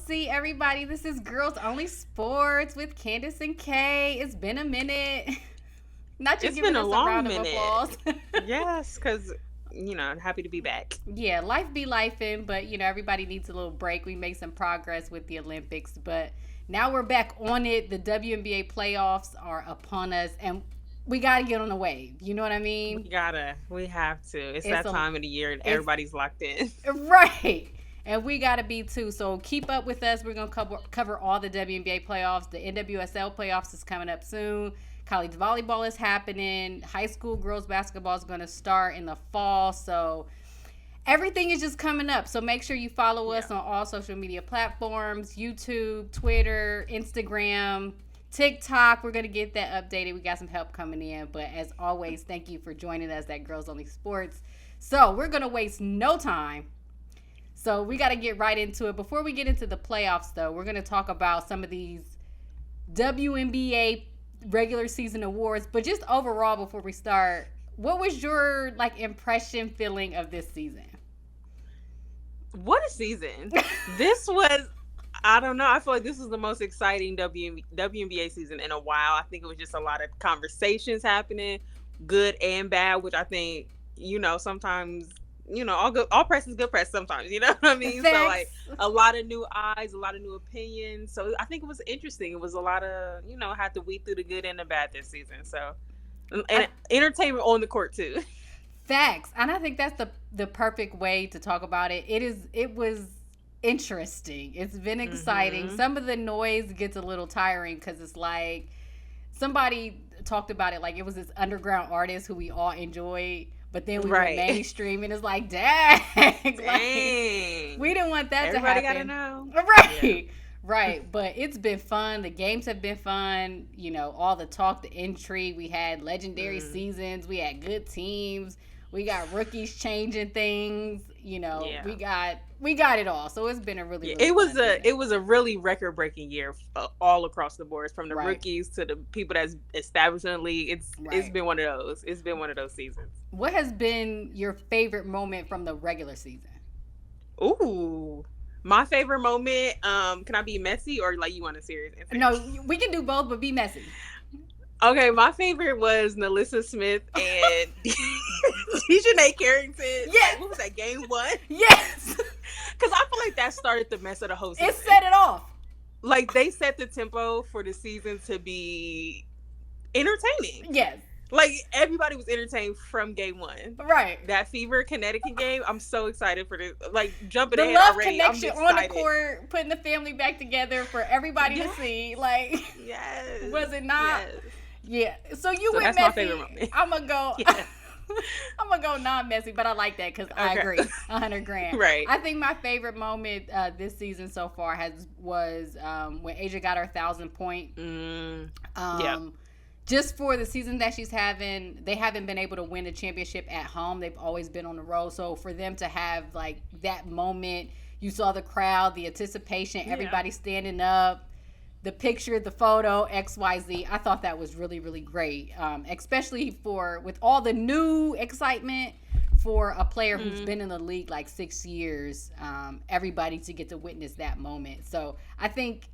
see everybody. This is Girls Only Sports with Candace and Kay. It's been a minute. Not you It's been giving a us a long round of minute. applause. Yes, because, I'm happy to be back. Yeah, life be lifing, but everybody needs a little break. We made some progress with the Olympics, but now we're back on it. The WNBA playoffs are upon us, and we got to get on the wave. You know what I mean? We have to. It's It's that a, time of the year and it's everybody's locked in. right. And we got to be too. So keep up with us. We're going to cover all the WNBA playoffs. The NWSL playoffs is coming up soon. College volleyball is happening. High school girls basketball is going to start in the fall. So everything is just coming up. So make sure you follow us on all social media platforms: YouTube, Twitter, Instagram, TikTok. We're going to get that updated. We got some help coming in. But as always, thank you for joining us at Girls Only Sports. So we're going to waste no time. So we got to get right into it. Before we get into the playoffs, though, we're going to talk about some of these WNBA regular season awards. But just overall, before we start, what was your impression, feeling of this season? What a season. This was, I don't know. I feel like this was the most exciting WNBA season in a while. I think it was just a lot of conversations happening, good and bad, which I think, sometimes all press is good press sometimes, you know what I mean? Facts. So like a lot of new eyes, a lot of new opinions. So I think it was interesting. It was a lot of, had to weed through the good and the bad this season. So and entertainment on the court too. Facts. And I think that's the perfect way to talk about it. It was interesting. It's been exciting. Mm-hmm. Some of the noise gets a little tiring because it's like somebody talked about it like it was this underground artist who we all enjoyed. But then we went mainstream, and it's like, dang. Like, we didn't want that to happen. Everybody gotta know. Right. Yeah. Right. But it's been fun. The games have been fun. All the talk, the intrigue. We had legendary seasons. We had good teams. We got rookies changing things. We got it all. So it's been a really it was a really record breaking year all across the board, from the rookies to the people that's established in the league. It's been one of those. It's been one of those seasons. What has been your favorite moment from the regular season? Ooh. My favorite moment, can I be messy or you want a serious answer? No, we can do both, but be messy. Okay, my favorite was Nalissa Smith and Dejanay Carrington. Yes. What was that, game 1? Yes. Because I feel like that started the mess of the whole season. It set it off. Like, they set the tempo for the season to be entertaining. Yes. Like, everybody was entertained from game 1. Right. That Fever Connecticut game, I'm so excited for this. Like, jumping the ahead love already. Connection on the court, putting the family back together for everybody to see. Like, yes. Was it not? Yes. Yeah. So you went that's messy. My favorite moment. I'm gonna go. Yeah. I'm gonna go non-messy, but I like that because I agree. 100 grand. Right. I think my favorite moment this season so far was when Asia got her 1,000 point. Just for the season that she's having, they haven't been able to win a championship at home. They've always been on the road. So for them to have that moment, you saw the crowd, the anticipation, everybody standing up. The picture, the photo, XYZ. I thought that was really, really great. Especially with all the new excitement for a player who's been in the league 6 years. Everybody to get to witness that moment. So I think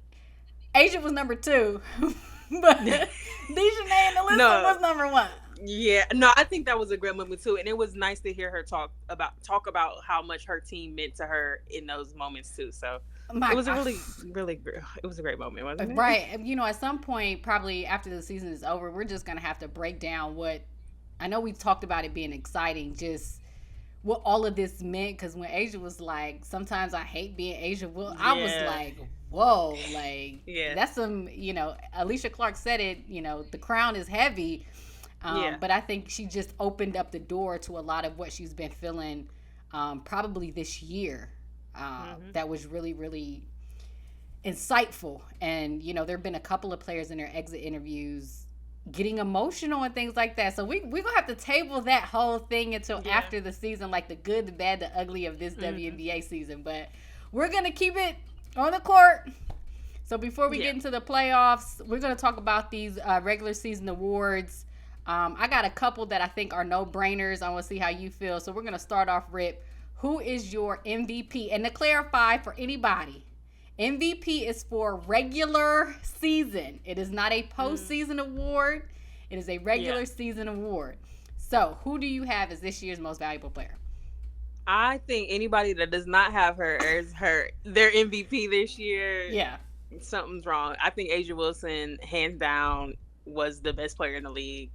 Asia was number 2, but Dejanay and Alyssa was number 1. Yeah, no, I think that was a great moment too, and it was nice to hear her talk about how much her team meant to her in those moments too. So it was a really, really, it was a great moment, wasn't it? Right. At some point, probably after the season is over, we're just gonna have to break down what. I know we talked about it being exciting, just what all of this meant. Because when Asia was like, sometimes I hate being Asia. Well, I was like, whoa, that's some. Alicia Clark said it. The crown is heavy. But I think she just opened up the door to a lot of what she's been feeling probably this year. That was really, really insightful. And, there have been a couple of players in their exit interviews getting emotional and things like that. So we're going to have to table that whole thing until after the season, the good, the bad, the ugly of this WNBA season. But we're going to keep it on the court. So before we get into the playoffs, we're going to talk about these regular season awards. I got a couple that I think are no-brainers. I want to see how you feel. So we're going to start off, Rip. Who is your MVP? And to clarify for anybody, MVP is for regular season. It is not a postseason award. It is a regular season award. So, who do you have as this year's most valuable player? I think anybody that does not have her as their MVP this year, Yeah, something's wrong. I think Asia Wilson, hands down, was the best player in the league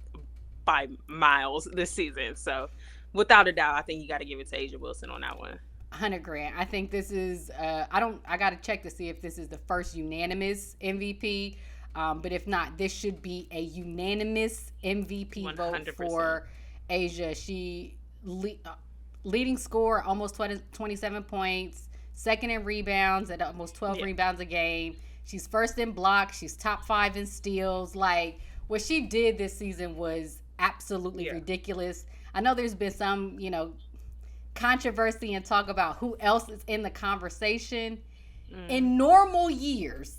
by miles this season. So, without a doubt, I think you got to give it to Asia Wilson on that one. 100 grand. I think this is. I got to check to see if this is the first unanimous MVP. But if not, this should be a unanimous MVP 100%. Vote for Asia. She leading scorer, almost 27 points, second in rebounds at almost 12 rebounds a game. She's first in blocks. She's top 5 in steals. Like, what she did this season was absolutely ridiculous. I know there's been some, controversy and talk about who else is in the conversation. In normal years,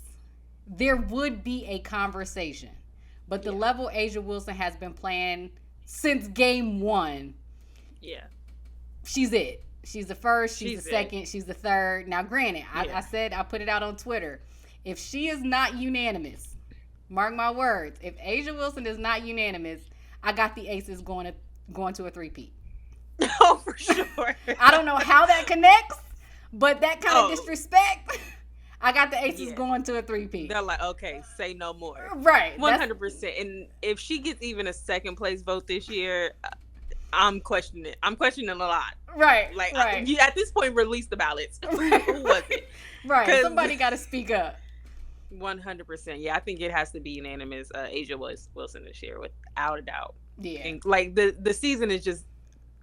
there would be a conversation. But the level Asia Wilson has been playing since game 1. Yeah. She's it. She's the first, she's the second, she's the third. Now, granted, I said, I put it out on Twitter. If she is not unanimous, mark my words, if Asia Wilson is not unanimous, I got the Aces going to a three-peat. Oh, for sure. I don't know how that connects, but that kind of disrespect, I got the Aces going to a three-peat. They're like, okay, say no more. Right. 100%. And if she gets even a second place vote this year, I'm questioning it. I'm questioning a lot. Right. Like, right. At this point, release the ballots. Who was it? Right. Somebody got to speak up. 100%. Yeah, I think it has to be unanimous. Asia Wilson this year, without a doubt. Yeah. And, like, the season is just,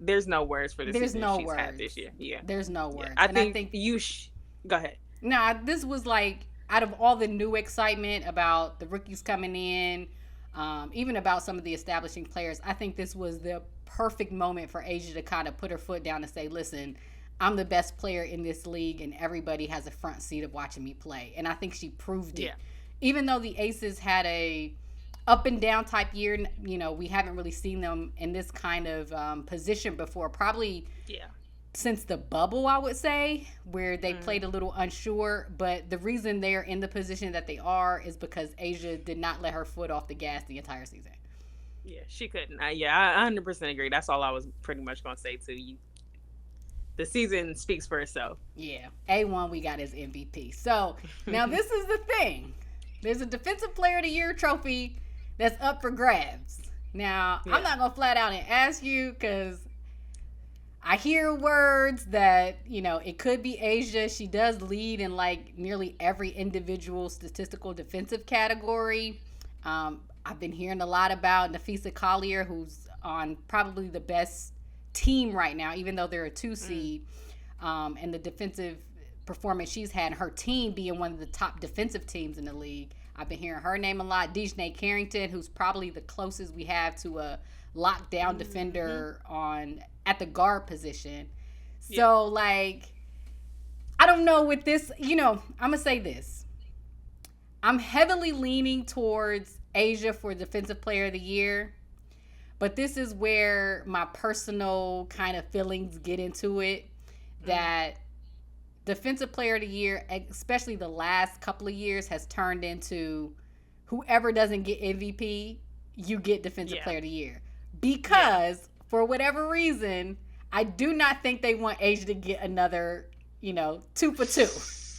there's no words for the season she's words. had this year. Yeah. There's no words. Yeah. I think you go ahead. Nah, this was like, out of all the new excitement about the rookies coming in, even about some of the establishing players, I think this was the perfect moment for Asia to kind of put her foot down and say, listen, I'm the best player in this league and everybody has a front seat of watching me play. And I think she proved it. Yeah. Even though the Aces had a up and down type year, we haven't really seen them in this kind of position before, probably since the bubble, I would say, where they played a little unsure. But the reason they're in the position that they are is because Asia did not let her foot off the gas the entire season. Yeah, she couldn't. I 100% agree. That's all I was pretty much going to say to you. The season speaks for itself. Yeah. A1 we got as MVP. So, now this is the thing. There's a Defensive Player of the Year trophy that's up for grabs. Now, I'm not going to flat out and ask you because I hear words that, it could be Asia. She does lead in like nearly every individual statistical defensive category. I've been hearing a lot about Nafisa Collier, who's on probably the best team right now, even though they're a 2 seed, and the defensive performance she's had, her team being one of the top defensive teams in the league. I've been hearing her name a lot. Dejanay Carrington, who's probably the closest we have to a lockdown defender at the guard position. So, like, I don't know with this, I'm going to say this. I'm heavily leaning towards Asia for Defensive Player of the Year. But this is where my personal kind of feelings get into it, that Defensive Player of the Year, especially the last couple of years, has turned into whoever doesn't get MVP, you get Defensive Player of the Year. Because, for whatever reason, I do not think they want Asia to get another, 2 for 2.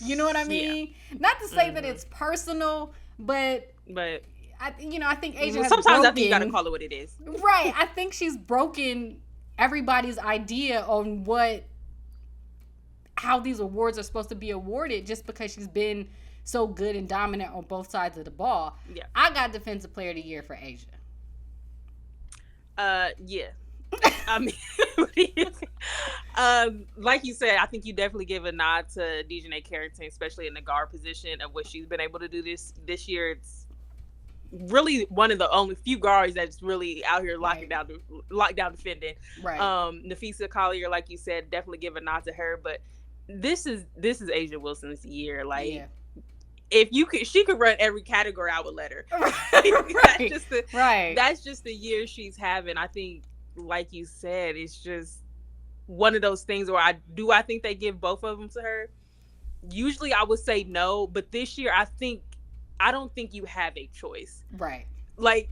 You know what I mean? Yeah. Not to say that it's personal, but I think Asia has sometimes I think you gotta call it what it is. Right. I think she's broken everybody's idea on how these awards are supposed to be awarded just because she's been so good and dominant on both sides of the ball. Yeah. I got Defensive Player of the Year for Asia. Yeah. I mean, like you said, I think you definitely give a nod to Dejanay Carrington, especially in the guard position of what she's been able to do this year. It's really one of the only few guards that's really out here lockdown defending. Right. Nafisa Collier, like you said, definitely give a nod to her. But this is Asia Wilson's year. Like, if she could run every category, I would let her. That's just the year she's having. I think, like you said, it's just one of those things where I think they give both of them to her. usually I would say no, but this year I don't think you have a choice. Right. Like,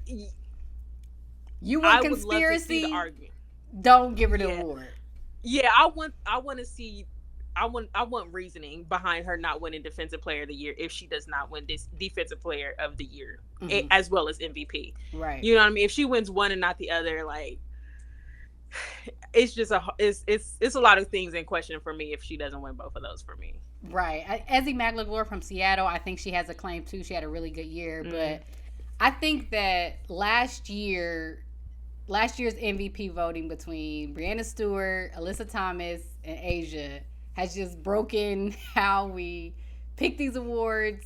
You want I would love to see the conspiracy? argument. Don't give her the Yeah. award. Yeah, I want to see I want reasoning behind her not winning defensive player of the year if she does not win this defensive player of the year, Mm-hmm. as well as MVP. Right. You know what I mean? If she wins one and not the other, like, it's just it's a lot of things in question for me if she doesn't win both of those for me. Right. Ezzie McLaughlin from Seattle, I think she has a claim too. She had a really good year, but I think that last year's MVP voting between Brianna Stewart, Alyssa Thomas, and Asia has just broken how we pick these awards,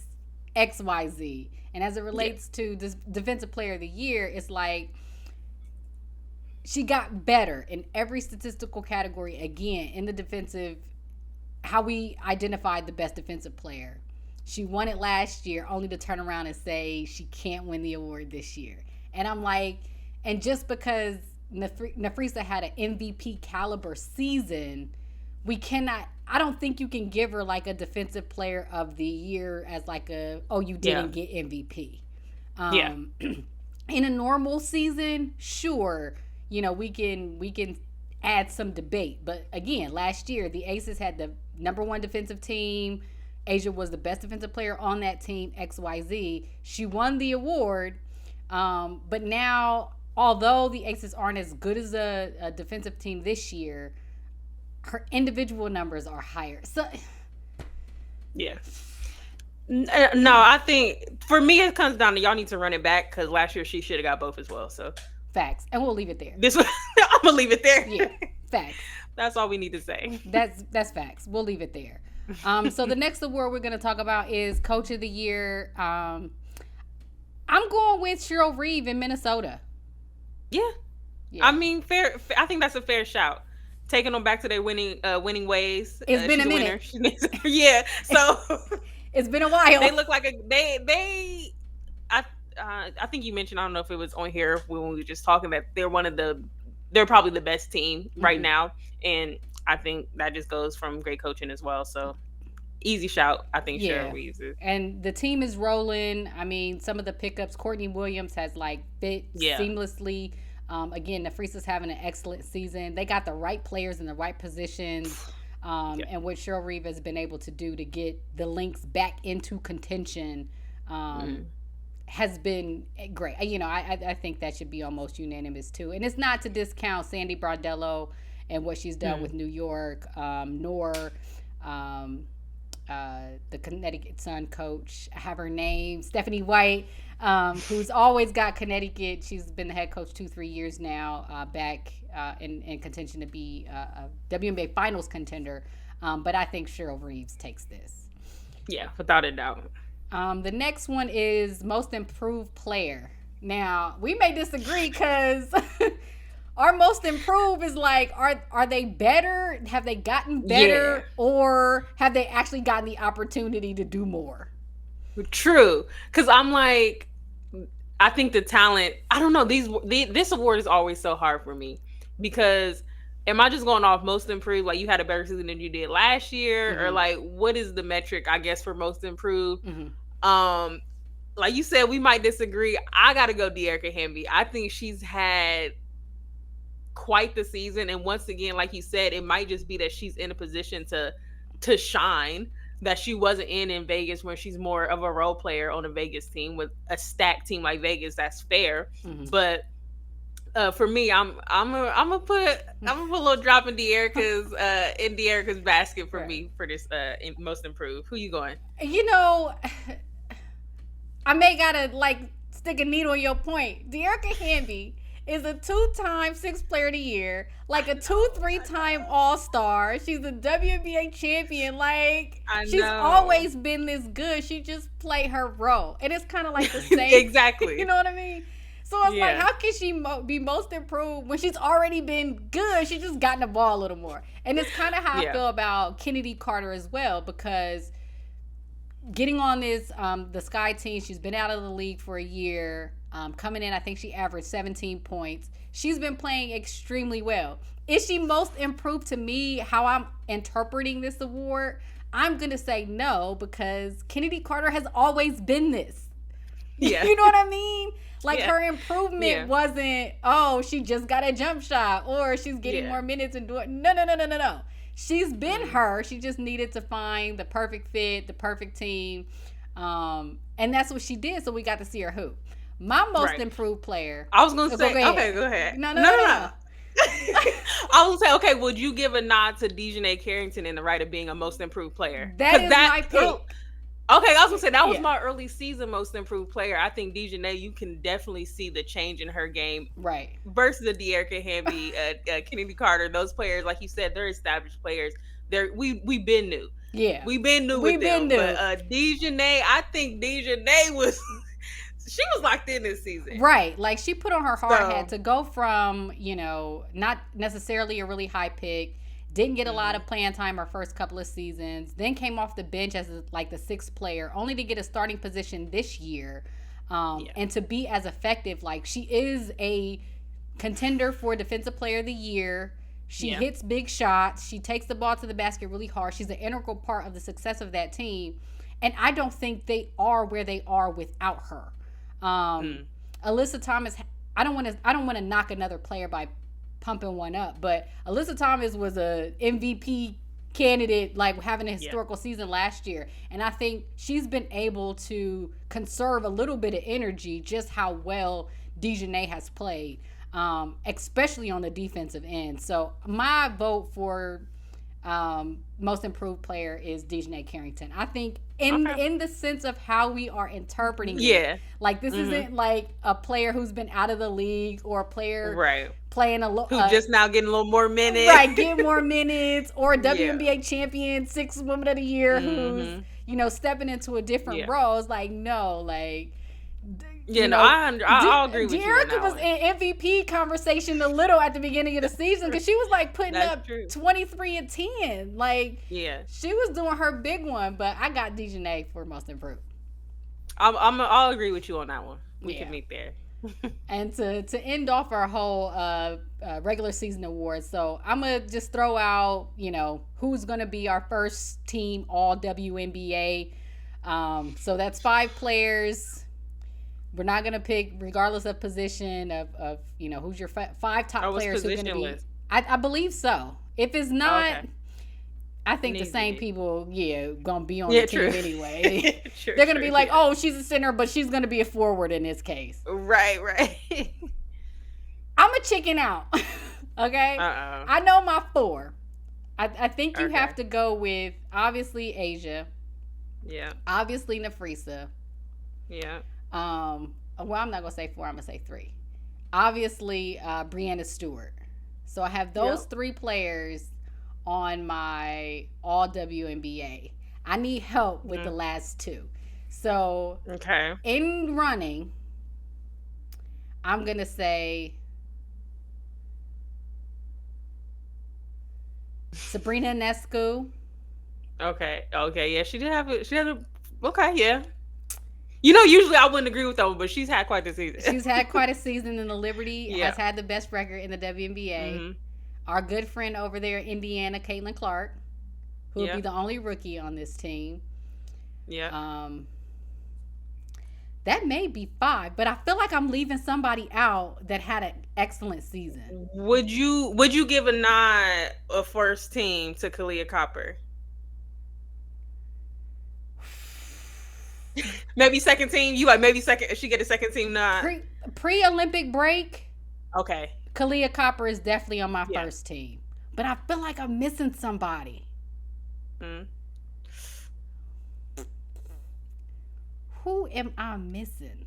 XYZ. And as it relates to this defensive player of the year, it's like she got better in every statistical category again in the defensive, how we identified the best defensive player. She won it last year only to turn around and say she can't win the award this year. And I'm like, and just because Nafrisa had an MVP caliber season, we cannot, I don't think you can give her like a defensive player of the year as like you didn't get MVP. In a normal season, sure, we can add some debate. But again, last year, the Aces had the number one defensive team. Asia was the best defensive player on that team, XYZ. She won the award. But now, although the Aces aren't as good as a defensive team this year, her individual numbers are higher. So, yeah. No, I think for me it comes down to y'all need to run it back because last year she should have got both as well. So facts, and we'll leave it there. I'm gonna leave it there. Yeah, facts. That's all we need to say. That's facts. We'll leave it there. So the next award we're going to talk about is Coach of the Year. I'm going with Cheryl Reeve in Minnesota. Yeah. I mean, fair. I think that's a fair shout. Taking them back to their winning ways. It's been a minute. Yeah. So it's been a while. They look like I think you mentioned, I don't know if it was on here when we were just talking, that they're probably the best team right now. And I think that just goes from great coaching as well. So easy shout, I think Cheryl Reeves is. And the team is rolling. I mean, some of the pickups, Courtney Williams has fit seamlessly. Again, Nafrisa's having an excellent season. They got the right players in the right positions. And what Cheryl Reeve has been able to do to get the Lynx back into contention has been great. I think that should be almost unanimous too. And it's not to discount Sandy Bardello and what she's done with New York, nor the Connecticut Sun coach. I have her name, Stephanie White, who's always got Connecticut. She's been the head coach 2-3 years now, back in contention to be a WNBA Finals contender. But I think Cheryl Reeves takes this. Yeah, without a doubt. The next one is Most Improved Player. Now, we may disagree because our most improved is like, are they better? Have they gotten better? Yeah. Or have they actually gotten the opportunity to do more? True. Because I'm like, I think the talent, I don't know, this award is always so hard for me because am I just going off most improved? Like you had a better season than you did last year? Or like, what is the metric, I guess, for most improved? Like you said, we might disagree. I got to go De'Erica Hamby. I think she's had quite the season. And once again, like you said, it might just be that she's in a position to shine that she wasn't in Vegas, where she's more of a role player on a Vegas team with a stacked team like Vegas. That's fair. But for me, I'm gonna put a little drop in De'Erica's basket for me for this most improved. Who you going? I may gotta stick a needle in your point. De'Erica Hamby is a 2-time Sixth Player of the Year, like a 2-3-time All-Star. She's a WNBA champion. She's always been this good. She just played her role, and it's kind of like the same. Exactly. You know what I mean? So it's like, how can she be most improved when she's already been good? She's just gotten the ball a little more. And it's kind of how I feel about Kennedy Carter as well, because getting on this the Sky team, she's been out of the league for a year. Coming in, I think she averaged 17 points. She's been playing extremely well. Is she most improved to me, how I'm interpreting this award? I'm going to say no because Kennedy Carter has always been this. Yeah. You know what I mean? Like Yeah. her improvement wasn't, oh, she just got a jump shot or she's getting more minutes and doing. No. She's been her. She just needed to find the perfect fit, the perfect team. And that's what she did. So we got to see her hoop. My most improved player. I was going to say, okay, go ahead. No. I was going to say, okay, would you give a nod to Dejanay Carrington in the right of being a most improved player? That is my pick. Okay, I was gonna say that was my early season most improved player. I think Dejanay, you can definitely see the change in her game, right? Versus the De'Erica Hamby, Kennedy Carter. Those players, like you said, they're established players. We've been new, we've been new with them. But Dejanay, I think Dejanay was she was locked in this season, right? Like she put on her hard hat to go from not necessarily a really high pick. Didn't get a lot of playing time our first couple of seasons. Then came off the bench as like the sixth player, only to get a starting position this year. And to be as effective. Like she is a contender for Defensive Player of the Year. She hits big shots. She takes the ball to the basket really hard. She's an integral part of the success of that team. And I don't think they are where they are without her. Alyssa Thomas, I don't want to knock another player by pumping one up, but Alyssa Thomas was a MVP candidate, like having a historical season last year, and I think she's been able to conserve a little bit of energy just how well Dejanay has played, especially on the defensive end. So my vote for most improved player is Dejanay Carrington. I think in the sense of how we are interpreting it, like this isn't like a player who's been out of the league or a player playing who's just now getting a little more minutes, getting more minutes, or a WNBA champion, 6th woman of the year who's stepping into a different role. It's like no, like. I'll agree with you. De'Erica was in MVP conversation a little at the beginning of the season because she was like putting up 23 and 10. Like, she was doing her big one, but I got Dejanay for most improved. I'll agree with you on that one. We can meet there. And to end off our whole regular season awards, so I'm gonna just throw out who's gonna be our first team all WNBA. So that's 5 players. We're not going to pick, regardless of position, of who's your 5 top players who are going to be. I believe so. If it's not, I think the same people, going to be on the team anyway. They're going to be like, oh, she's a center, but she's going to be a forward in this case. Right. I'm a chicken out. Okay? I know my 4. I think you have to go with, obviously, Asia. Yeah. Obviously, Nafrisa. Yeah. Well, I'm not gonna say 4. I'm gonna say 3. Obviously, Breanna Stewart. So I have those 3 players on my all WNBA. I need help with the last 2. So in running, I'm gonna say Sabrina Ionescu. Okay. Yeah, she did have a. Okay. Yeah. Usually I wouldn't agree with that one, but she's had quite a season. She's had quite a season in the Liberty. Has had the best record in the WNBA. Our good friend over there in Indiana, Caitlin Clark, who will be the only rookie on this team. Yeah. That may be 5, but I feel like I'm leaving somebody out that had an excellent season. Would you give a nod of first team to Kahleah Copper? Maybe second team. You like maybe second? She get a second team nod. Pre-Olympic break. Okay. Kahleah Copper is definitely on my first team, but I feel like I'm missing somebody. Who am I missing?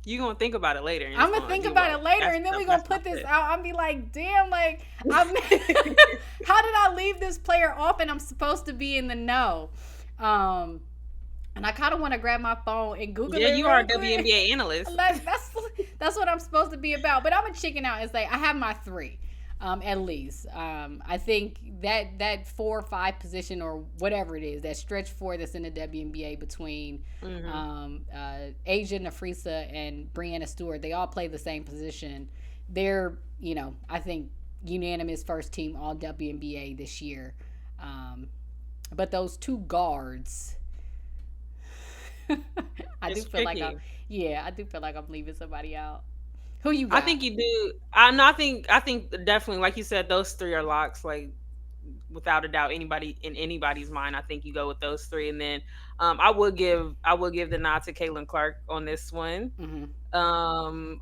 You gonna think about it later. I'm gonna think about it later, and then we're gonna put this out. I'll be like, damn, like, how did I leave this player off? And I'm supposed to be in the know. And I kind of want to grab my phone and Google it. Yeah, you are a WNBA analyst. That's what I'm supposed to be about. But I'm a chicken out and say I have my 3, at least. I think that 4 or 5 position or whatever it is, that stretch 4 that's in the WNBA between Asia Nafrisa and Breanna Stewart, they all play the same position. They're, I think unanimous first team all WNBA this year. But those two guards, I do It's feel like tricky. I do feel like I'm leaving somebody out. Who you I got? think you do. I think definitely, like you said, those three are locks. Like without a doubt, anybody in anybody's mind, I think you go with those three. And then I would give the nod to Caitlin Clark on this one. Hmm.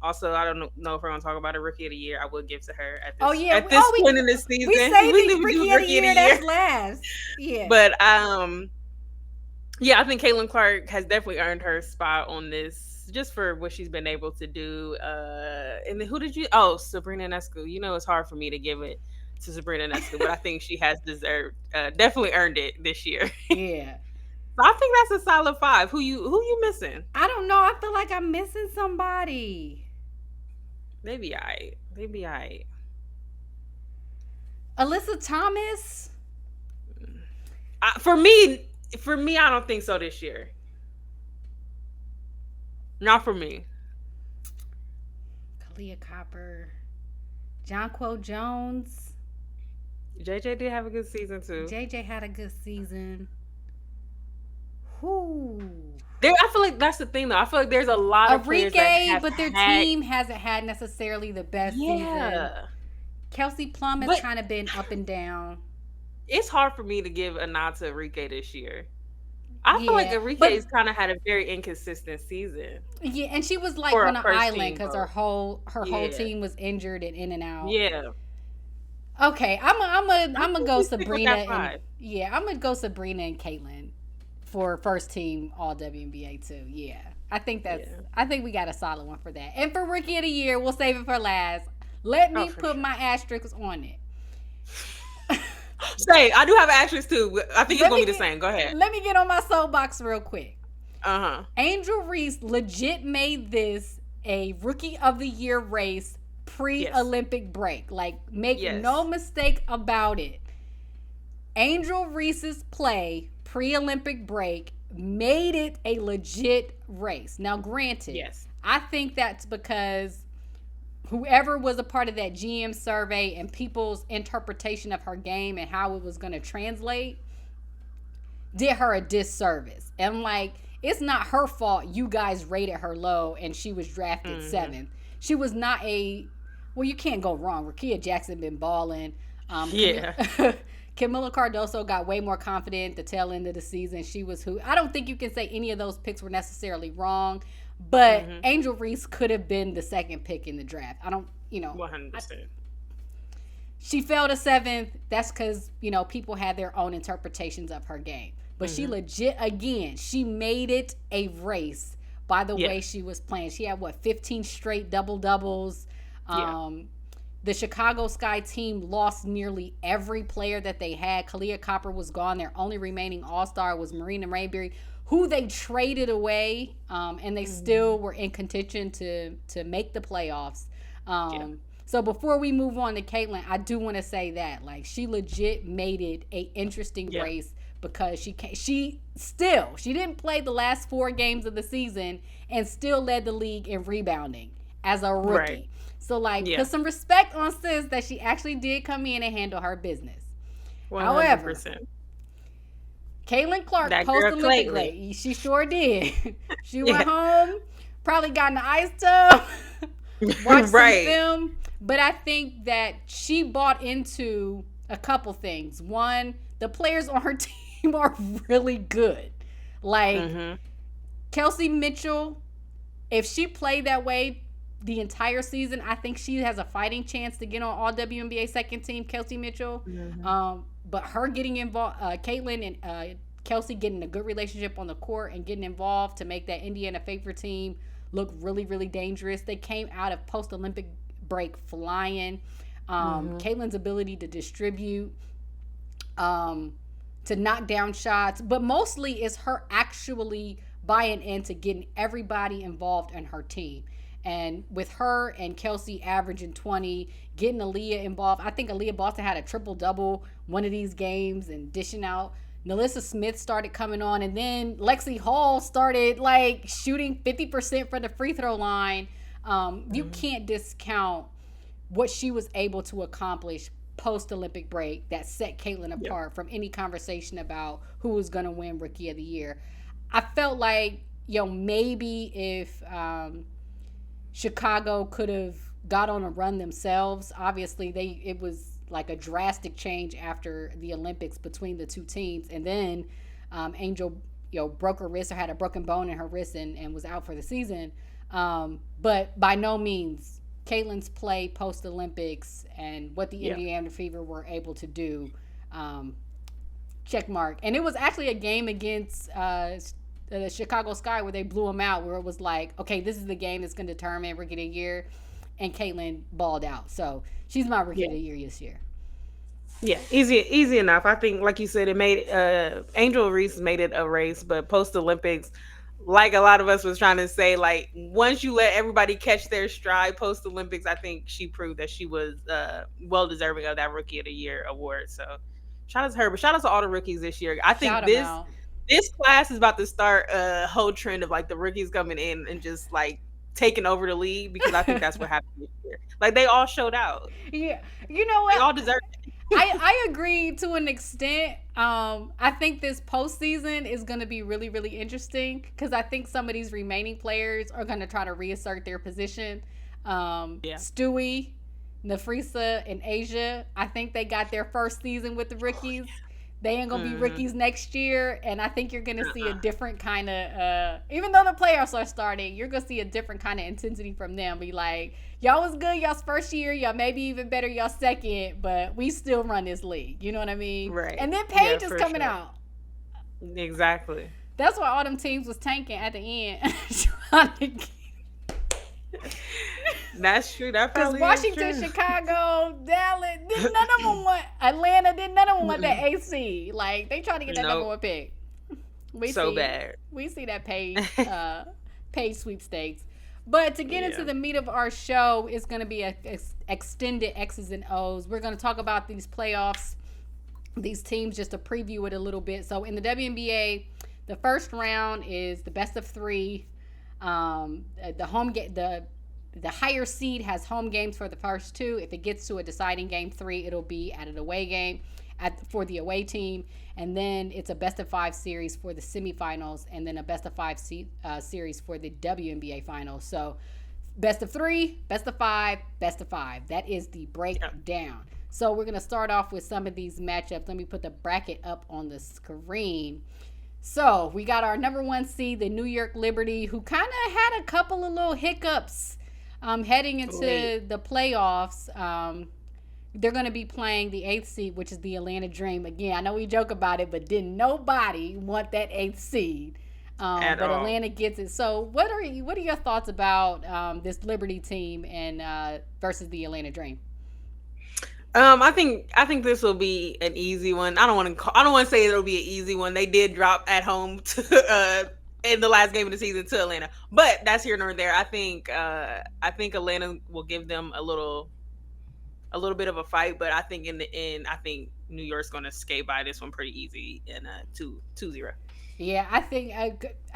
Also, I don't know if we're gonna talk about a rookie of the year. I would give to her at Oh this yeah, at this point in this we season. We saving need to do Rookie of the rookie of the Year. year. That's last. Yeah, But yeah, I think Caitlin Clark has definitely earned her spot on this just for what she's been able to do. And then who did you? Oh, Sabrina Nescu. You know, it's hard for me to give it to Sabrina Nescu, but I think she has definitely earned it this year. yeah. So I think that's a solid five. Who you missing? I don't know. I feel like I'm missing somebody. Maybe I. Maybe I. Alyssa Thomas, For me, I don't think so this year. Not for me. Kalia Copper, Jonquel Jones. JJ did have a good season too. JJ had a good season. Who? I feel like that's the thing though. I feel like there's a lot of players that Enrique, have but their had. team hasn't had necessarily the best season. Yeah, Kelsey Plum has but kind of been up and down. it's hard for me to give a nod to Enrique this year. I feel like Yeah, Enrique's kind of had a very inconsistent season yeah, and she was like for on a an first island team because vote. her whole Yeah, team was injured and in and out. yeah. Okay, I I'm gonna think go we stick with Sabrina that and five. I'm gonna go Sabrina and Caitlin for first team All WNBA too. Yeah, Yeah. I think we got a solid one for that. And for Rookie of the Year, we'll save it for last. Let Oh, me for put sure. my asterisks on it. Say, I do have actions too. I think it's let gonna me be the get same. Go ahead. let me get on my soapbox real quick. Uh huh. Angel Reese legit made this a Rookie of the Year race Yes. pre-Olympic break. Like, make no Yes. mistake about it. Angel Reese's play pre-Olympic break made it a legit race. Now, granted, Yes. I think that's because whoever was a part of that GM survey and people's interpretation of her game and how it was going to translate did her a disservice. And like, it's not her fault you guys rated her low and she was drafted Hmm. seventh. She was not a well, you can't go wrong. Rakia Jackson been balling. Yeah. Camila Cardoso got way more confident at the tail end of the season. She was who I don't think you can say any of those picks were necessarily wrong, but Hmm. Angel Reese could have been the second pick in the draft. I don't, 100%. she fell to seventh. That's because, people had their own interpretations of her game. But she Hmm. legit, again, she made it a race by the Yeah. way she was playing. She had, 15 straight double doubles. Yeah. The Chicago Sky team lost nearly every player that they had. Kalia Copper was gone. Their only remaining all-star was Marina Mayberry, who they traded away, and they still were in contention to make the playoffs. Yeah. So before we move on to Caitlin, I do want to say that like she legit made it a interesting Yeah. race because she didn't play the last 4 games of the season and still led the league in rebounding as a rookie. Right. So like Yeah. put some respect on sis that she actually did come in and handle her business. However, 100%. Caitlin Clark That post girl Olympic Clayton. grade, she sure did. She went Yeah. home, probably got in the ice tub, watched Right. some film. But I think that she bought into a couple things. One, the players on her team are really good. Like Hmm. Kelsey Mitchell, if she played that way the entire season, I think she has a fighting chance to get on All WNBA second team. Kelsey Mitchell, but her getting involved, Caitlin and Kelsey getting a good relationship on the court and getting involved to make that Indiana favorite team look really, really dangerous. They came out of post Olympic break flying. Caitlin's ability to distribute, to knock down shots, but mostly is her actually buying into getting everybody involved in her team. And with her and Kelsey averaging 20, getting Aaliyah involved, I think Aaliyah Boston had a triple-double one of these games and dishing out. Nalissa Smith started coming on, and then Lexi Hall started like shooting 50% from the free throw line. You can't discount what she was able to accomplish post Olympic break that set Caitlin apart from any conversation about who was going to win Rookie of the Year. I felt like, maybe if Chicago could have got on a run themselves. Obviously, it was like a drastic change after the Olympics between the two teams, and then Angel, broke her wrist or had a broken bone in her wrist and was out for the season. But by no means, Caitlin's play post Olympics and what the Indiana Fever were able to do, check mark. And it was actually a game against the Chicago Sky where they blew them out, where it was like, okay, this is the game that's going to determine Rookie of the Year, and Caitlin balled out. So she's my Rookie of the Year this year. Yeah, easy enough. I think, like you said, it made Angel Reese made it a race, but post Olympics, like a lot of us was trying to say, like once you let everybody catch their stride post Olympics, I think she proved that she was well deserving of that Rookie of the Year award. So shout out to her, but shout out to all the rookies this year. I think this class is about to start a whole trend of like the rookies coming in and just like taking over the league, because I think that's what happened this year. Like they all showed out. Yeah, you know what? They all deserve it. I agree to an extent. I think this postseason is going to be really, really interesting because I think some of these remaining players are going to try to reassert their position. Stewie, Nafrisa, and Asia, I think they got their first season with the rookies. They ain't going to be rookies next year, and I think you're going to see a different kind of, even though the playoffs are starting, you're going to see a different kind of intensity from them. Be like, y'all was good y'all's first year, y'all maybe even better y'all second, but we still run this league. You know what I mean? Right. And then Paige is coming out. Exactly. That's why all them teams was tanking at the end. Trying to get... That's true. That probably Washington, true. Chicago, Dallas, none of them want Atlanta. None of them want that AC. Like they trying to get that number one pick. Bad. We see that Paige sweepstakes. But to get into the meat of our show, it's going to be a extended X's and O's. We're going to talk about these playoffs, these teams, just to preview it a little bit. So in the WNBA, the first round is the best of three. The higher seed has home games for the first two. If it gets to a deciding game 3, it'll be at an away game for the away team. And then it's a best of 5 series for the semifinals, and then a best of 5 series for the WNBA finals. So best of 3, best of 5, best of 5. That is the breakdown. So we're going to start off with some of these matchups. Let me put the bracket up on the screen. So we got our number 1 seed, the New York Liberty, who kind of had a couple of little hiccups heading into the playoffs. They're going to be playing the 8th seed, which is the Atlanta Dream. Again, I know we joke about it, but didn't nobody want that 8th seed. But all. Atlanta gets it. So what are your thoughts about this Liberty team and versus the Atlanta Dream? I think this will be an easy one. I don't want to say it'll be an easy one. They did drop at home to in the last game of the season to Atlanta, but that's here nor there. I think Atlanta will give them a little bit of a fight, but I think in the end, I think New York's going to skate by this one pretty easy in 2-0. Yeah, I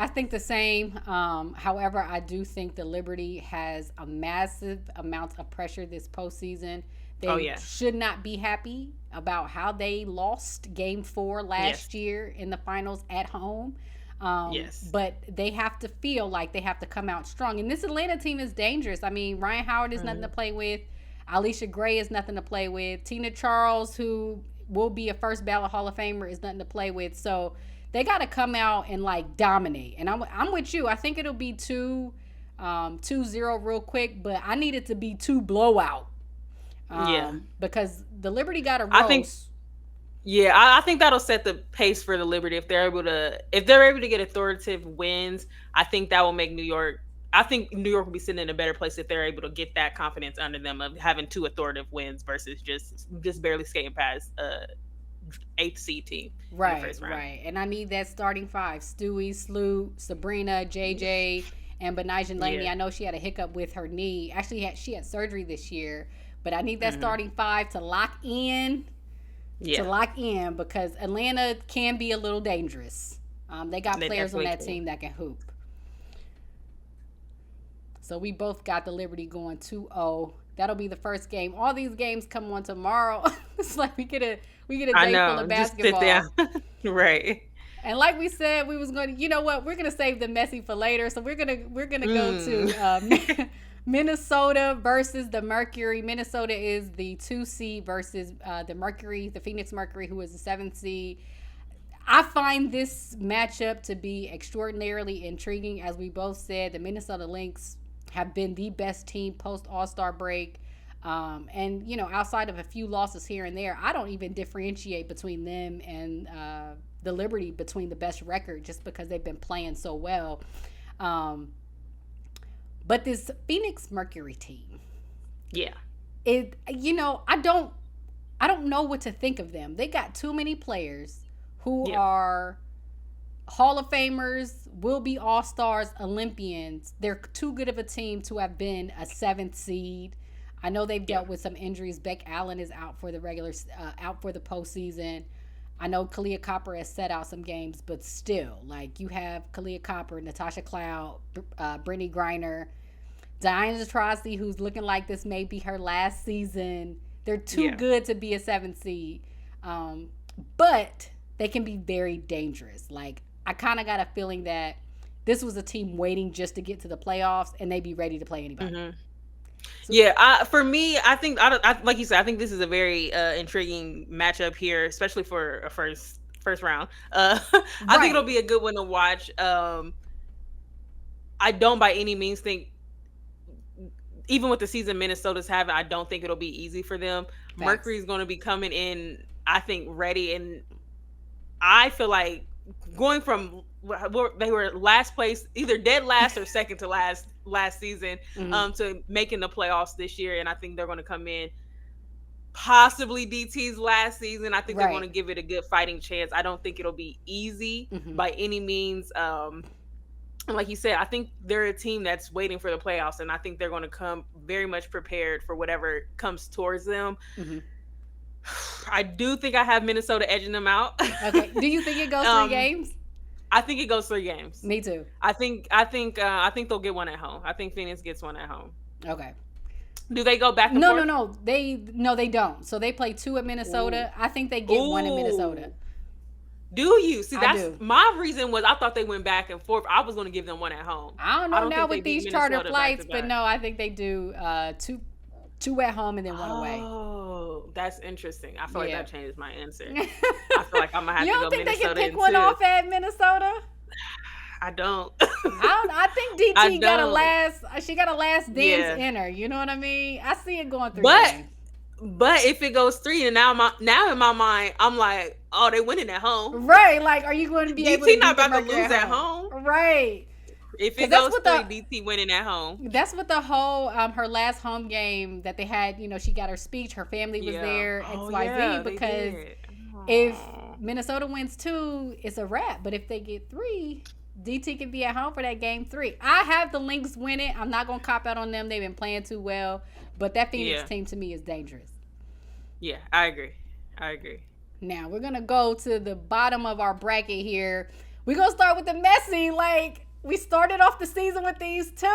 think the same. However, I do think the Liberty has a massive amount of pressure this postseason. They should not be happy about how they lost Game 4 last year in the finals at home. But they have to feel like they have to come out strong. And this Atlanta team is dangerous. I mean, Ryan Howard is nothing to play with. Alicia Gray is nothing to play with. Tina Charles, who will be a first ballot Hall of Famer, is nothing to play with. So they got to come out and like dominate. And I'm with you. I think it'll be 2-0 real quick, but I need it to be 2 blowout. Because the Liberty got a roast. I think that'll set the pace for the Liberty if they're able to get authoritative wins. I think that will make New York. I think New York will be sitting in a better place if they're able to get that confidence under them of having 2 authoritative wins versus just barely skating past 8th seed team. Right, in the first round. Right. And I need that starting 5: Stewie, Sloot, Sabrina, JJ, and Benijan Laney. Yeah. I know she had a hiccup with her knee. Actually, she had surgery this year, but I need that starting 5 to lock in. To lock in, because Atlanta can be a little dangerous. They got players on that team that can hoop. So we both got the Liberty going 2-0. That'll be the first game. All these games come on tomorrow. It's like we get a I day full know. of Just sit down. basketball. Right. And like we said, we was going to, you know what? We're going to save the messy for later. So we're gonna go Mm. to Minnesota versus the Mercury. Minnesota is the 2 seed versus the Mercury, the Phoenix Mercury, who is the 7th seed. I find this matchup to be extraordinarily intriguing. As we both said, the Minnesota Lynx have been the best team post All-Star break. And, outside of a few losses here and there, I don't even differentiate between them and the Liberty between the best record just because they've been playing so well. But this Phoenix Mercury team, Yeah. I don't know what to think of them. They got too many players who Yeah. are Hall of Famers, will be All-Stars, Olympians. They're too good of a team to have been a 7th seed. I know they've dealt with some injuries. Beck Allen is out for out for the postseason. I know Kalia Copper has set out some games, but still, like, you have Kalia Copper, Natasha Cloud, Brittany Griner, Diana Taurasi, who's looking like this may be her last season. They're too good to be a 7th seed. But they can be very dangerous. Like, I kind of got a feeling that this was a team waiting just to get to the playoffs, and they'd be ready to play anybody. Mm-hmm. So, Yeah, for me, I think like you said, I think this is a very intriguing matchup here, especially for a first round. I think it'll be a good one to watch. I don't by any means think, even with the season Minnesota's having, I don't think it'll be easy for them. Facts. Mercury's going to be coming in, I think, ready, and I feel like going from they were last place, either dead last or second to last season, to making the playoffs this year, and I think they're going to come in possibly DT's last season. I think they're going to give it a good fighting chance. I don't think it'll be easy by any means. And like you said, I think they're a team that's waiting for the playoffs, and I think they're going to come very much prepared for whatever comes towards them. I do think I have Minnesota edging them out. Okay. Do you think it goes 3 games? I think it goes 3 games. Me too. I think they'll get one at home. I think Phoenix gets one at home. Okay. Do they go back and forth? No. They don't. So they play 2 at Minnesota. Ooh. I think they get 1 in Minnesota. Do you? See, that's my reason was I thought they went back and forth. I was going to give them 1 at home. I don't know now with these charter flights, but no, I think they do 2 at home and then 1 away. Oh, that's interesting. I feel like that changes my answer. I feel like I'm gonna have to go Minnesota. You don't think they can pick 1 off at Minnesota? I don't. I think DT got a last. She got a last dance in her. You know what I mean? I see it going 3 games. But if it goes 3, and now in my mind, I'm like, oh, they winning at home. Right? Like, are you going to be able to? DT not about to lose at home. Right. If it goes 3, DT winning at home. That's what the whole her last home game that they had. She got her speech. Her family was there. XYZ. Because if Minnesota wins 2, it's a wrap. But if they get 3, DT can be at home for that game 3. I have the Lynx winning. I'm not gonna cop out on them. They've been playing too well. But that Phoenix team to me is dangerous. Yeah, I agree. Now we're gonna go to the bottom of our bracket here. We're gonna start with the messy. Like, we started off the season with these 2.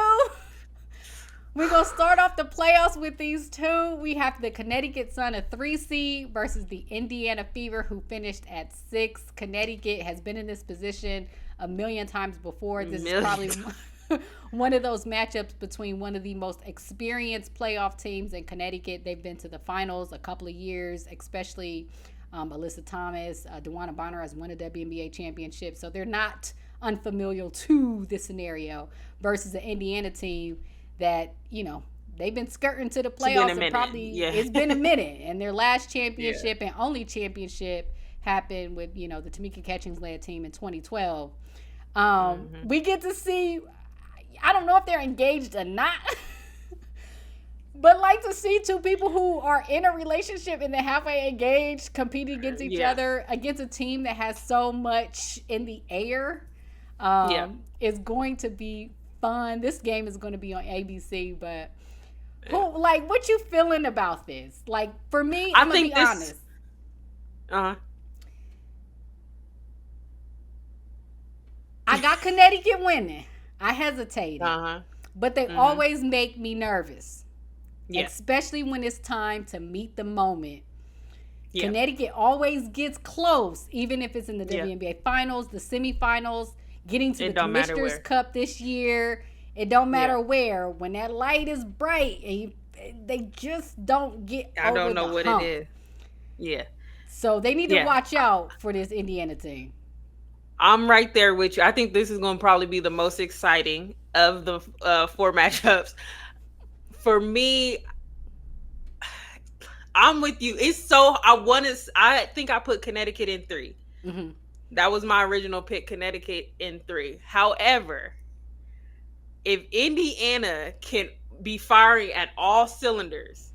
We're going to start off the playoffs with these 2. We have the Connecticut Sun, a 3 seed, versus the Indiana Fever, who finished at 6. Connecticut has been in this position a million times before. This is probably one of those matchups between one of the most experienced playoff teams in Connecticut. They've been to the finals a couple of years, especially Alyssa Thomas. DeWanna Bonner has won a WNBA championship, so they're not unfamiliar to this scenario, versus the Indiana team that, they've been skirting to the playoffs, and probably it's been a minute. And their last championship and only championship happened with, the Tamika Catchings led team in 2012. We get to see, I don't know if they're engaged or not, but like to see 2 people who are in a relationship and they're halfway engaged competing against each other, against a team that has so much in the air. Is going to be fun. This game is going to be on ABC, but what you feeling about this? Like, for me, I'm going to be honest. I got Connecticut winning. I hesitated. But they always make me nervous. Yeah. especially when it's time to meet the moment. Yeah. Connecticut always gets close, even if it's in the Yeah. WNBA finals, the semifinals, getting to It the don't matter Commissioner's where. Cup this year. It don't matter Yeah. where. When that light is bright, and they just don't get I over don't know the what it hump. is. Yeah. So they need to Yeah. watch out for this Indiana team. I'm right there with you. I think this is going to probably be the most exciting of the 4 matchups. For me, I'm with you. It's so I think I put Connecticut in 3. Mm-hmm. That was my original pick, Connecticut in 3. However, if Indiana can be firing at all cylinders,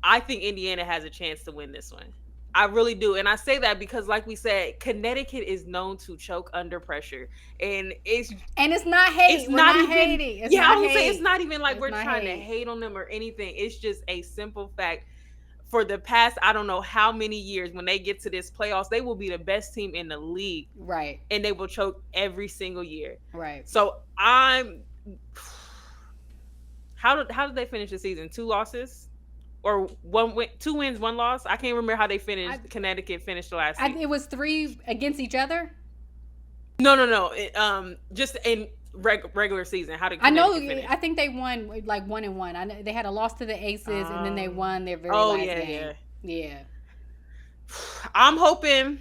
I think Indiana has a chance to win this one. I really do. And I say that because, like we said, Connecticut is known to choke under pressure. And it's not hate. it's We're not not even, hating. It's yeah, I not was gonna say, it's hate. not even like It's we're not trying to hate. hate on them or anything. It's just a simple fact. For the past, I don't know how many years, when they get to this playoffs, they will be the best team in the league. Right. And they will choke every single year. Right. So how did they finish the season? 2 losses? Or 2 wins, 1 loss? I can't remember how they finished. Connecticut finished the last season. It was 3 against each other? No. Just in regular season. How did Connecticut finish? I think they won like 1-1. I know they had a loss to the Aces, and then they won their very last game. Yeah. I'm hoping,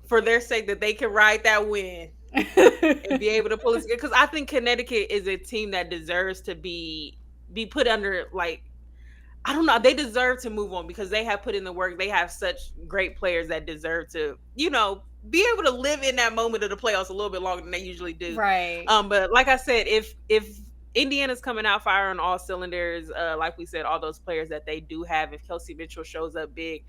for their sake, that they can ride that win and be able to pull it, because I think Connecticut is a team that deserves to be put under, like, I don't know, they deserve to move on because they have put in the work. They have such great players that deserve to, be able to live in that moment of the playoffs a little bit longer than they usually do. Right. But like I said, if Indiana's coming out firing on all cylinders, like we said, all those players that they do have, if Kelsey Mitchell shows up big,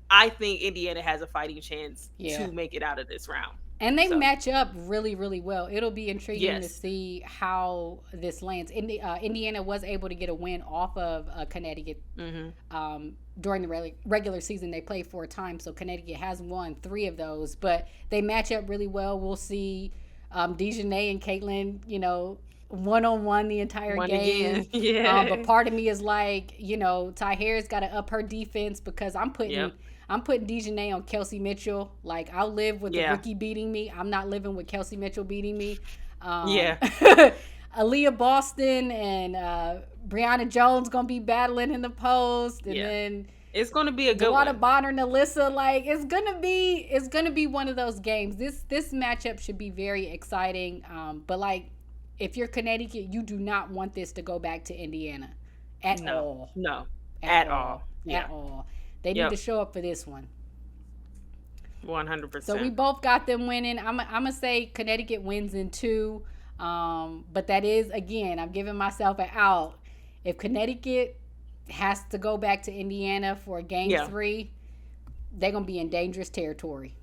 I think Indiana has a fighting chance to make it out of this round. And they match up really, really well. It'll be intriguing to see how this lands. Indiana was able to get a win off of Connecticut during the regular season. They played 4 times, so Connecticut has won 3 of those. But they match up really well. We'll see Dejanay and Caitlin, one-on-one the entire game. Yeah. But part of me is like, Ty Harris got to up her defense, because I'm putting Dejanay on Kelsey Mitchell. Like, I'll live with the rookie beating me. I'm not living with Kelsey Mitchell beating me. Aaliyah Boston and Brianna Jones gonna be battling in the post, and then it's gonna be a good one. one. Bonner and Alyssa, like, it's gonna be one of those games. This matchup should be very exciting. But like, if you're Connecticut, you do not want this to go back to Indiana at all. No, at all. At all. They need to show up for this one. 100%. So we both got them winning. I'm gonna say Connecticut wins in 2. But that is, again, I'm giving myself an out. If Connecticut has to go back to Indiana for game 3, they're gonna be in dangerous territory.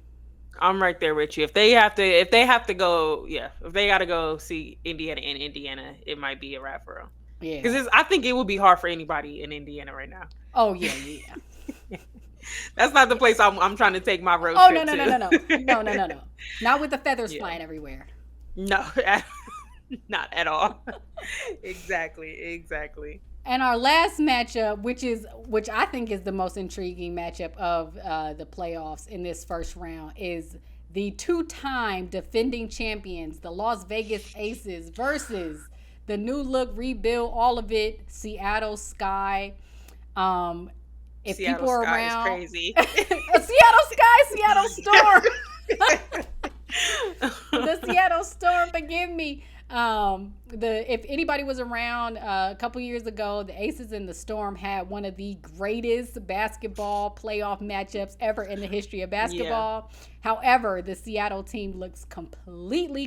I'm right there with you. If they have to go, if they got to go see Indiana in Indiana, it might be a wrap for them. Yeah, because I think it would be hard for anybody in Indiana right now. Oh yeah. That's not the place I'm trying to take my road trip to. No. Not with the feathers flying everywhere. No, not at all. Exactly. And our last matchup, which I think is the most intriguing matchup of the playoffs in this first round, is the 2-time defending champions, the Las Vegas Aces, versus the new look, rebuild, all of it, Seattle Sky. If Seattle people are Sky around, is crazy. Seattle Sky, Seattle Storm. The Seattle Storm, forgive me. If anybody was around a couple years ago, the Aces and the Storm had one of the greatest basketball playoff matchups ever in the history of basketball. However, the Seattle team looks completely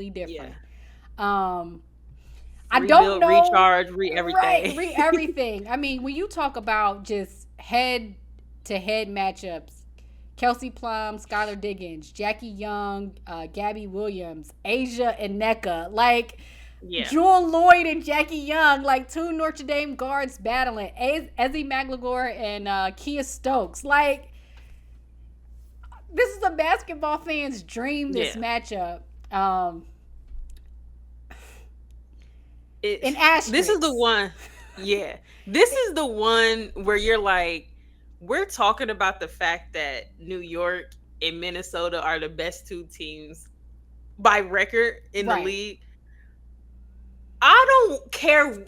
different. I don't know. Recharge, everything. Right, everything. I mean, when you talk about just head-to-head matchups, Kelsey Plum, Skylar Diggins, Jackie Young, Gabby Williams, Asia and NECA, like Jewel Lloyd and Jackie Young, like 2 Notre Dame guards battling, Ezzy Maglagore and Kia Stokes. Like, this is a basketball fan's dream, this matchup. In Ashland. This is the one. Yeah. This is the one where you're like, we're talking about the fact that New York and Minnesota are the best two teams by record in the Right. league. I don't care.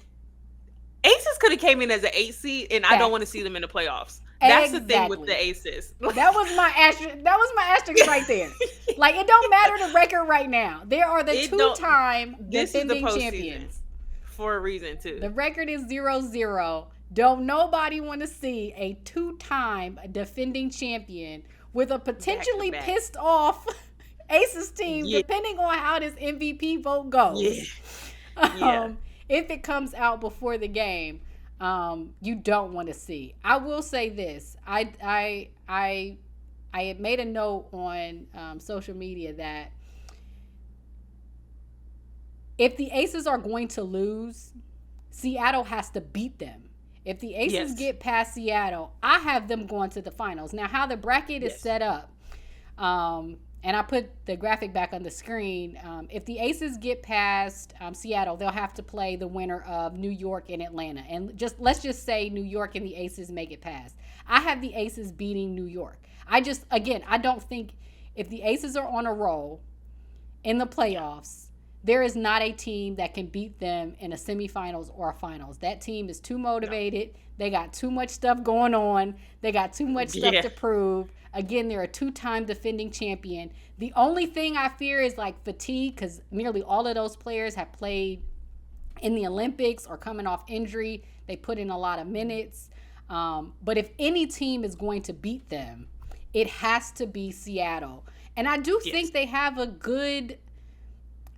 Aces could have came in as an 8 seed, and I don't want to Facts. see them in the playoffs. That's the thing with the Exactly. Aces. That was my asterisk. That was my asterisk right there. Like it don't matter the record right now. There are the It don't. two-time This is the defending postseason champions. for a reason too. The record is 0-0. Don't nobody want to see a two-time defending champion with a Back to potentially back. pissed off Aces team, Yeah. depending on how this MVP vote goes. Yeah. Yeah. If it comes out before the game, you don't want to see. I will say this: I had made a note on social media that if the Aces are going to lose, Seattle has to beat them. If the Aces get past Seattle, I have them going to the finals. Now, how the bracket is set up, and I put the graphic back on the screen. If the Aces get past Seattle, they'll have to play the winner of New York and Atlanta. And let's just say New York and the Aces make it past. I have the Aces beating New York. I don't think if the Aces are on a roll in the playoffs, there is not a team that can beat them in a semifinals or a finals. That team is too motivated. No. They got too much stuff going on. They got too much stuff to prove. Again, they're a two-time defending champion. The only thing I fear is like fatigue, because nearly all of those players have played in the Olympics or coming off injury. They put in a lot of minutes. But if any team is going to beat them, it has to be Seattle. And I do think they have a good...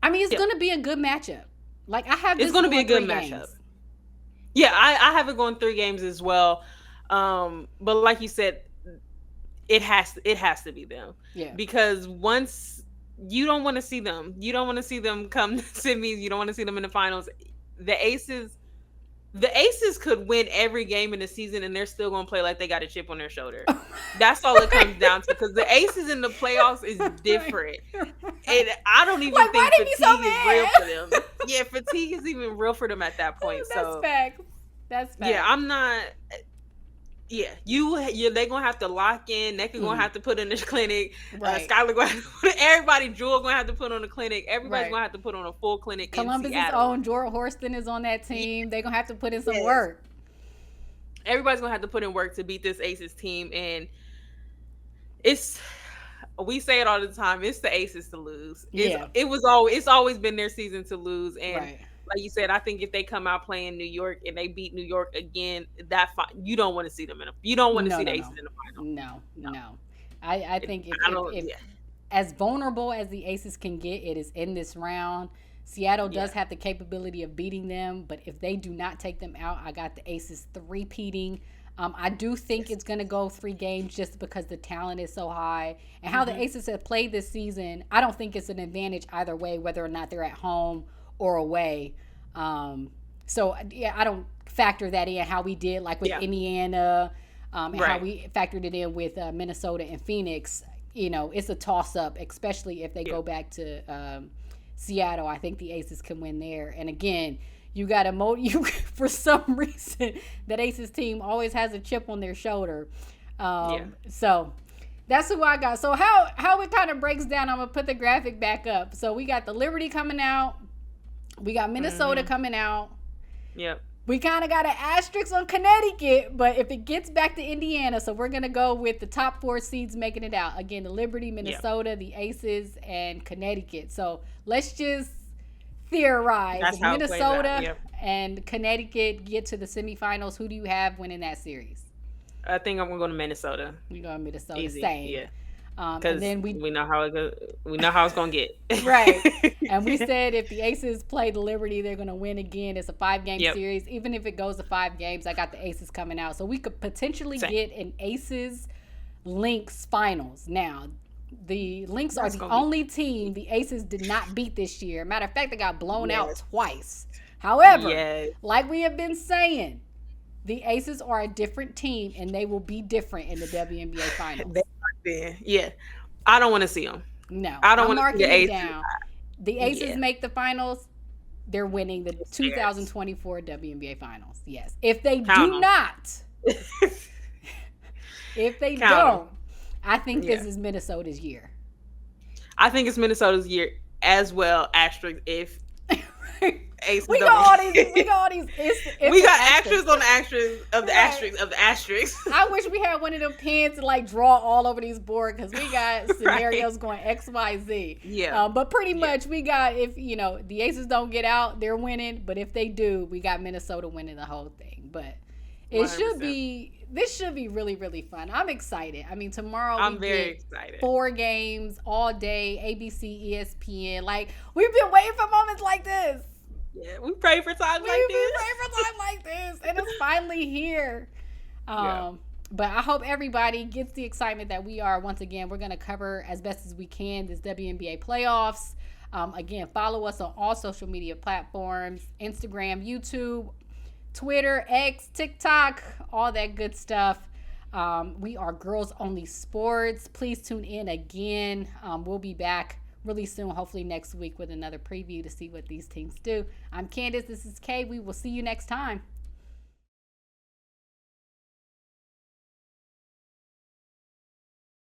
I mean, it's going to be a good matchup. Like, I have this It's going to be a good matchup. Games. Yeah, I have it going 3 games as well. But like you said, it has to be them. Yeah. Because once you don't want to see them. You don't want to see them come to semis. You don't want to see them in the finals. The Aces could win every game in the season and they're still going to play like they got a chip on their shoulder. That's all it comes down to, because the Aces in the playoffs is different. And I don't even think fatigue is real for them. Yeah, fatigue is even real for them at that point. That's facts. That's facts. Yeah, I'm not... Yeah, they're gonna have to lock in. They're gonna have to put in this clinic. Right. Skylar gonna have to put, everybody. Jewel gonna have to put on a clinic. Everybody's gonna have to put on a full clinic. Columbus's own Jorah Horston is on that team. They're gonna have to put in some work. Everybody's gonna have to put in work to beat this Aces team, and we say it all the time. It's the Aces to lose. It's always been their season to lose, and. Like you said, I think if they come out playing New York and they beat New York again, you don't want to see them you don't want to see the Aces in the final. No. I think if as vulnerable as the Aces can get, it is in this round. Seattle does have the capability of beating them, but if they do not take them out, I got the Aces three-peating. I do think it's going to go 3 games just because the talent is so high. And how the Aces have played this season, I don't think it's an advantage either way, whether or not they're at home or away. So I don't factor that in how we did like with Indiana, and how we factored it in with Minnesota and Phoenix. It's a toss up, especially if they go back to Seattle. I think the Aces can win there. And again, you got to for some reason that Aces team always has a chip on their shoulder. So that's who I got. So how it kind of breaks down, I'm gonna put the graphic back up. So we got the Liberty coming out. We got Minnesota coming out. Yep. We kind of got an asterisk on Connecticut, but if it gets back to Indiana, so we're going to go with the top 4 seeds making it out. Again, the Liberty, Minnesota, the Aces, and Connecticut. So let's just theorize. If Minnesota and Connecticut get to the semifinals, who do you have winning that series? I think I'm going to go to Minnesota. You're going to Minnesota. Easy. Same. Yeah. And then we know how it goes. We know how it's gonna get. Right. And we said if the Aces play the Liberty, they're gonna win again. It's a 5-game series. Even if it goes to 5 games, I got the Aces coming out. So we could potentially get an Aces Lynx finals. Now, the Lynx are the only team the Aces did not beat this year. Matter of fact, they got blown out twice. However, like we have been saying, the Aces are a different team, and they will be different in the WNBA finals. Yeah, I don't want to see them. No, I don't want to see the Aces. down. The Aces make the finals. they're winning the It's theirs. 2024 WNBA Finals. Yes. If they Count do 'em. not, if they Count 'em. don't, I think Yeah. this is Minnesota's year. I think it's Minnesota's year as well. Asterisk if Aces We don't got all win. these. We got all these. If We got asterisks. asterisks on the asterisk of the Right. asterisk of the asterisks. I wish we had one of them pens to like draw all over these board because we got scenarios Right. going X, Y, Z. Yeah. But pretty Yeah. much we got, if the Aces don't get out, they're winning. But if they do, we got Minnesota winning the whole thing. But it 100%. should be. This should be really, really fun. I'm excited. I mean, tomorrow I'm we very get excited. 4 games all day, ABC, ESPN. Like, we've been waiting for moments like this. Yeah, we pray for times like We've this. been waiting for time like this, and it's finally here. Yeah. But I hope everybody gets the excitement that we are. Once again, we're going to cover as best as we can this WNBA playoffs. Again, follow us on all social media platforms, Instagram, YouTube, Twitter, X, TikTok, all that good stuff. We are Girls Only Sports. Please tune in again. We'll be back really soon, hopefully next week, with another preview to see what these teams do. I'm Candace. This is Kay. We will see you next time.